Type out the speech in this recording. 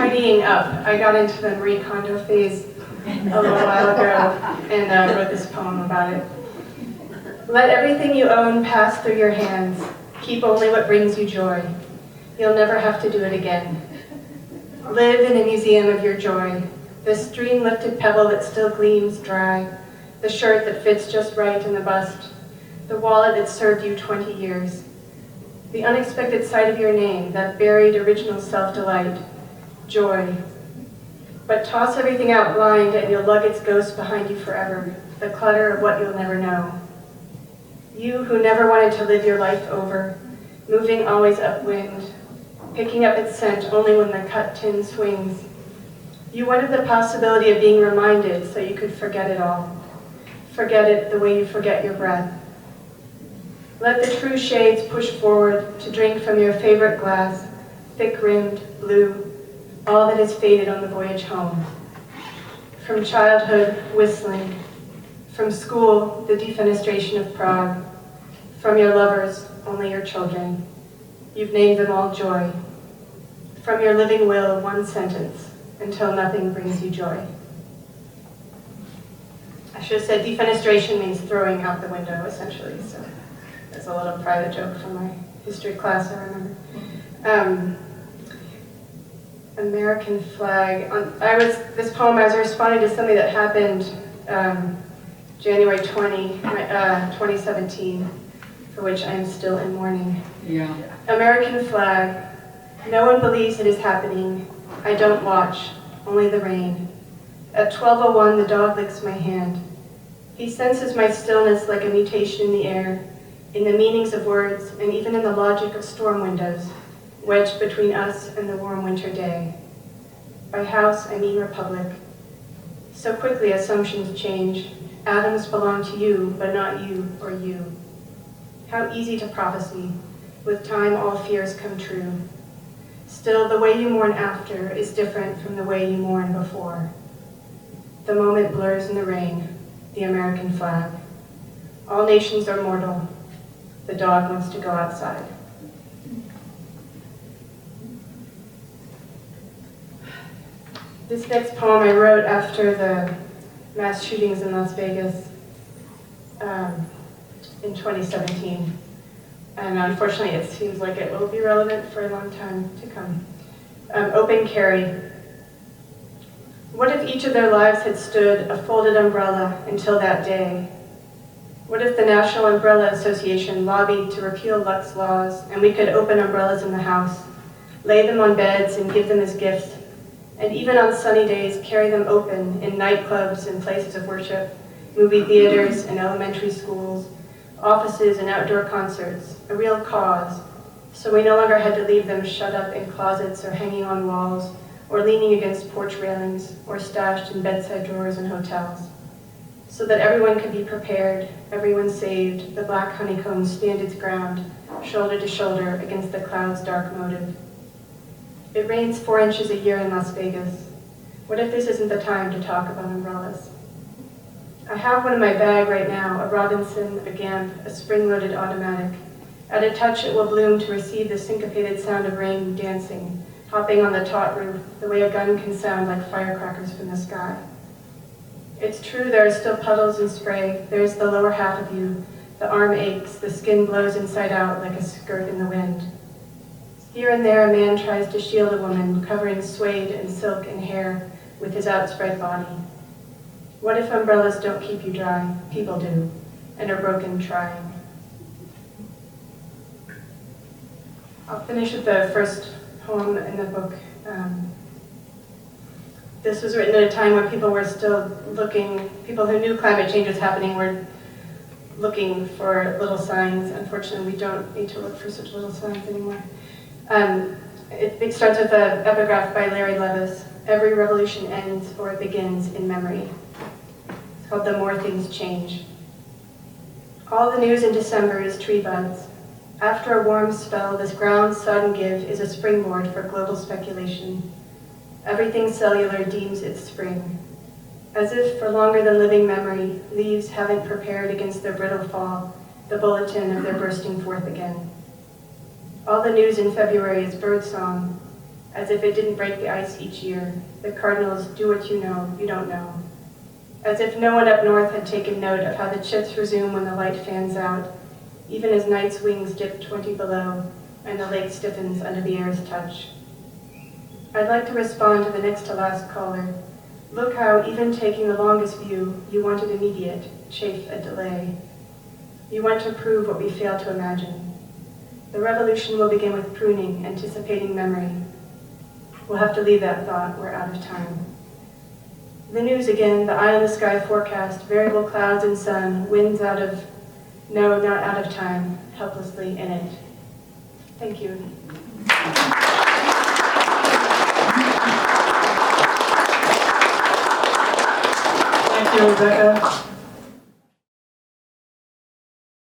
tidying up. I got into the Marie Kondo phase a little while ago and wrote this poem about it. Let everything you own pass through your hands. Keep only what brings you joy. You'll never have to do it again. Live in a museum of your joy. The stream-lifted pebble that still gleams dry. The shirt that fits just right in the bust. The wallet that served you 20 years. The unexpected sight of your name, that buried original self-delight. Joy. But toss everything out blind and you'll lug its ghost behind you forever. The clutter of what you'll never know. You who never wanted to live your life over, moving always upwind, picking up its scent only when the cut tin swings. You wanted the possibility of being reminded so you could forget it all. Forget it the way you forget your breath. Let the true shades push forward to drink from your favorite glass, thick-rimmed, blue, all that has faded on the voyage home. From childhood, whistling. From school, the defenestration of Prague. From your lovers, only your children. You've named them all joy. From your living will, one sentence, until nothing brings you joy. I should have said defenestration means throwing out the window, essentially, so that's a little private joke from my history class, I remember. American flag. This poem, I was responding to something that happened January 2017, for which I am still in mourning. Yeah. American flag. No one believes it is happening. I don't watch, only the rain. At 12:01, the dog licks my hand. He senses my stillness like a mutation in the air, in the meanings of words, and even in the logic of storm windows, wedged between us and the warm winter day. By house, I mean republic. So quickly assumptions change. Atoms belong to you, but not you or you. How easy to prophesy. With time, all fears come true. Still, the way you mourn after is different from the way you mourn before. The moment blurs in the rain, the American flag. All nations are mortal. The dog wants to go outside. This next poem I wrote after the mass shootings in Las Vegas in 2017. And unfortunately, it seems like it will be relevant for a long time to come. Open carry. What if each of their lives had stood a folded umbrella until that day? What if the National Umbrella Association lobbied to repeal Lux laws and we could open umbrellas in the house, lay them on beds and give them as gifts, and even on sunny days carry them open in nightclubs and places of worship, movie theaters and elementary schools, offices and outdoor concerts, a real cause, so we no longer had to leave them shut up in closets or hanging on walls, or leaning against porch railings, or stashed in bedside drawers in hotels, so that everyone could be prepared, everyone saved, the black honeycomb stand its ground, shoulder to shoulder against the cloud's dark motive. It rains 4 inches a year in Las Vegas. What if this isn't the time to talk about umbrellas? I have one in my bag right now, a Robinson, a Gamp, a spring-loaded automatic. At a touch, it will bloom to receive the syncopated sound of rain dancing, hopping on the taut roof, the way a gun can sound like firecrackers from the sky. It's true there are still puddles and spray. There's the lower half of you. The arm aches, the skin blows inside out like a skirt in the wind. Here and there, a man tries to shield a woman, covering suede and silk and hair with his outspread body. What if umbrellas don't keep you dry? People do, and are broken trying. I'll finish with the first poem in the book. This was written at a time when people were still looking, people who knew climate change was happening were looking for little signs. Unfortunately, we don't need to look for such little signs anymore. It starts with an epigraph by Larry Levis. Every revolution ends or it begins in memory. It's called The More Things Change. All the news in December is tree buds. After a warm spell, this ground's sudden give is a springboard for global speculation. Everything cellular deems its spring. As if for longer than living memory, leaves haven't prepared against their brittle fall, the bulletin of their bursting forth again. All the news in February is birdsong. as if it didn't break the ice each year. The cardinals do what you know, you don't know. As if no one up north had taken note of how the chits resume when the light fans out, even as night's wings dip 20 below and the lake stiffens under the air's touch. I'd like to respond to the next to last caller. Look how, even taking the longest view, you wanted immediate, chafe a delay. You want to prove what we fail to imagine. The revolution will begin with pruning, anticipating memory. We'll have to leave that thought, we're out of time. The news again, the eye in the sky forecast, variable clouds and sun, winds out of, no, not out of time, helplessly in it. Thank you. Thank you, Rebecca.